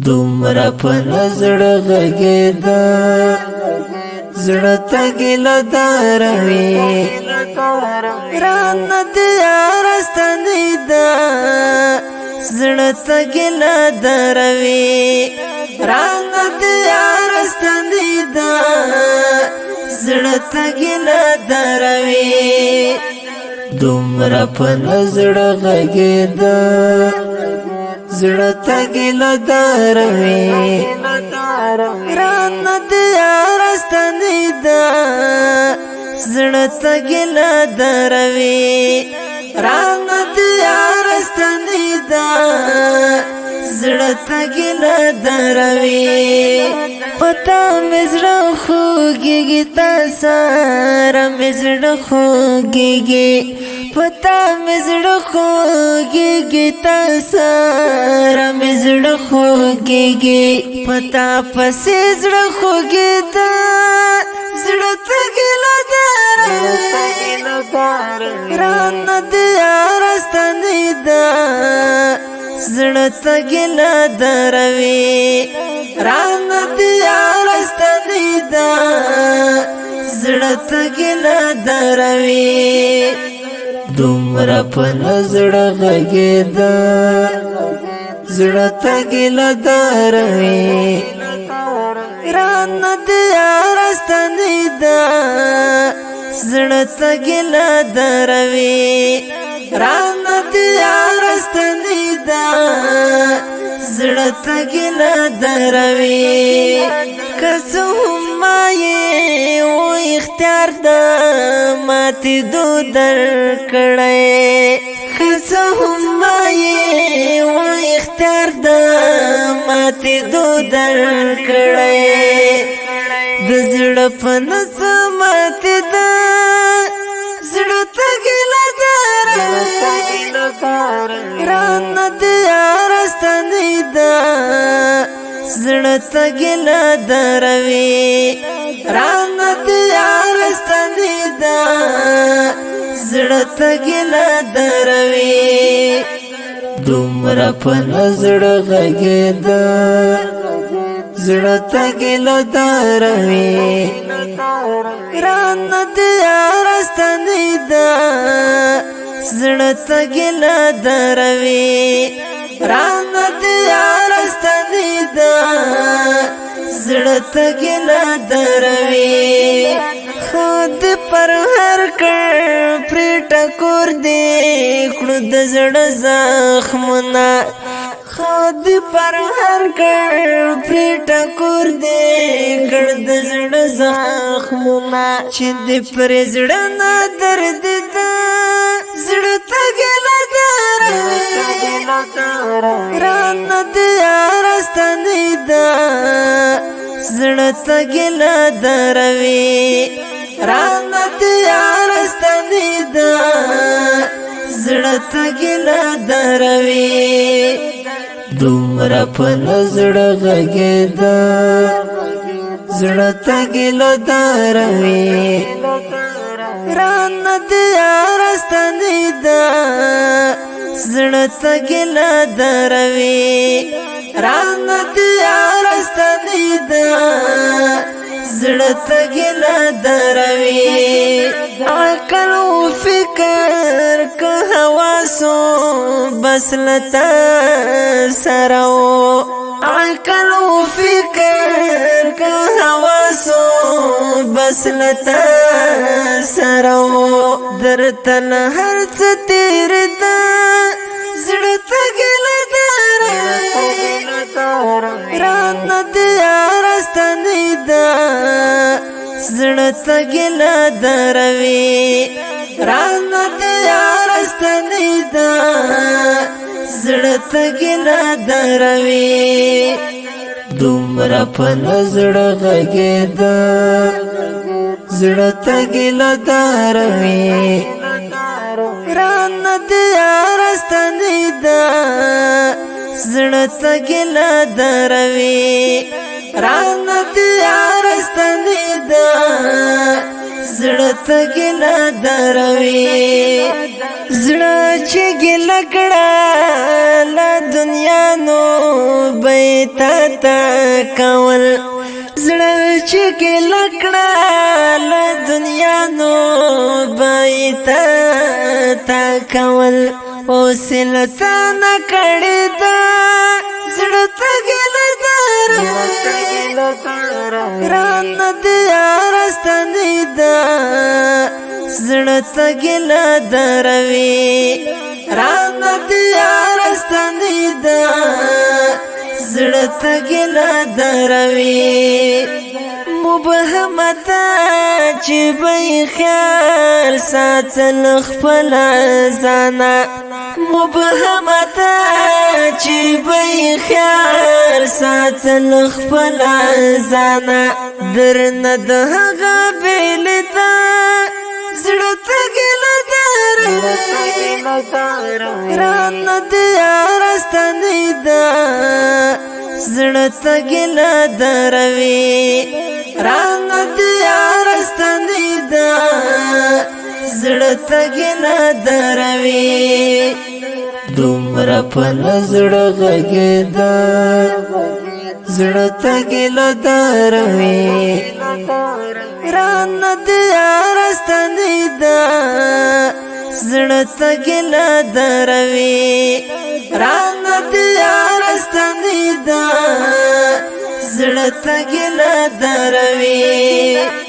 دومره په زړه غږېده زړه ته ګیله داروي رانه د یار ستنېده زړه ته ګیله داروي رانه د یار ستنېده زړه ته ګیله داروي دومره په زړه غږېده زړه ته ګیله داروي رانه د یار ستنېده زړه ته ګیله داروي رانه د یار ستنېده زړه ته ګیله داروي پتا مې زړه خوږېږي تا سره مې زړه خوږېږي پتا مې زړه خوږېږي تا سره مې زړه خوږېږي پتا پسې زړه خوږېده زړه ته ګیله داروي رانه د یار ستنېده زړه ته ګیله داروي رانه د یار ستنېده زړه ته ګیله داروي دومره په زړه غږېده زړه ته ګیله داروي رانه د یار ستنېده زړه ته ګیله داروي رانه د یار ستنېده زړه ته ګیله داروي که څه هم مایې و اختیار د ماتېدو درکړی که څه هم مایې و اختیار د ماتېدو درکړی د زړه په نڅه ماتېده زړه ته ګیله داروي رانه د یار ستنېده زړه ته ګیله داروي رانه د یار ستنېده زړه ته ګیله داروي دومره په زړه غږېده زړه ته ګیله داروي رانه د یار ستنېده زړه ته ګیله داروي رانه د یار ستنېده زړه ته ګیله داروي خود پر هر کړ پرې ټکور دې کړو د زړه زخمونه خود پر هر کړ پرې ټکور دې کړ د زړه زخمونه چې دې پرې زړه نه درد ده زړه ته ګیله داروي رانه د یار ستنېده زړه ته ګیله داروي رانه د یار ستنېده زړه ته ګیله داروي دومره په زړه غږېده زړه ته ګیله داروي رانه د یار ستنېده زړه ته ګیله داروي رانه د یار ستنېده زړه ته ګیله داروي عقل و فکر که حواسو بس لتا سره و عقل و فکر که حواسو بس لتا سره و درته نه هر څه تېر ده زړه ته ګیله داروي رانه د یار ستنېده زړه ته ګیله داروي رانه د یار ستنېده زړه ته ګیله داروي دومره په زړه غږېده زړه ته ګیله داروي رانه د یار ستنېده زړه ته ګیله داروي رانه د یار ستنېده زړه ته ګیله دروي زړه چې ګیله کړه له دنیا نو بیتا تا کول زړه چې ګیله کړه له دنیا نو بیتا تا کول اوسلتا نه کړی دا زړه ته ګیله دروي ران دې ارستنی دا زړه ته ګیله دروي ران دې ارستنی دا زړه ته ګیله دروي مبهمت چې به خیال ساتل خپل ځانا مبهمت چې به خیال ساتل خپل ځانا درنه د هغه بیل دا زړه ته ګیله دروي رانه دې ارستنی دا زړه ته ګیله دروي رانه دې ارستنی دا زړه ته ګیله دروي دومره په زړه غږېده زړه ته ګیله دروي رانه دې ارستنی دا زړه ته ګیله دروي رانه دې ارستنی دا زړه ته ګیله دروي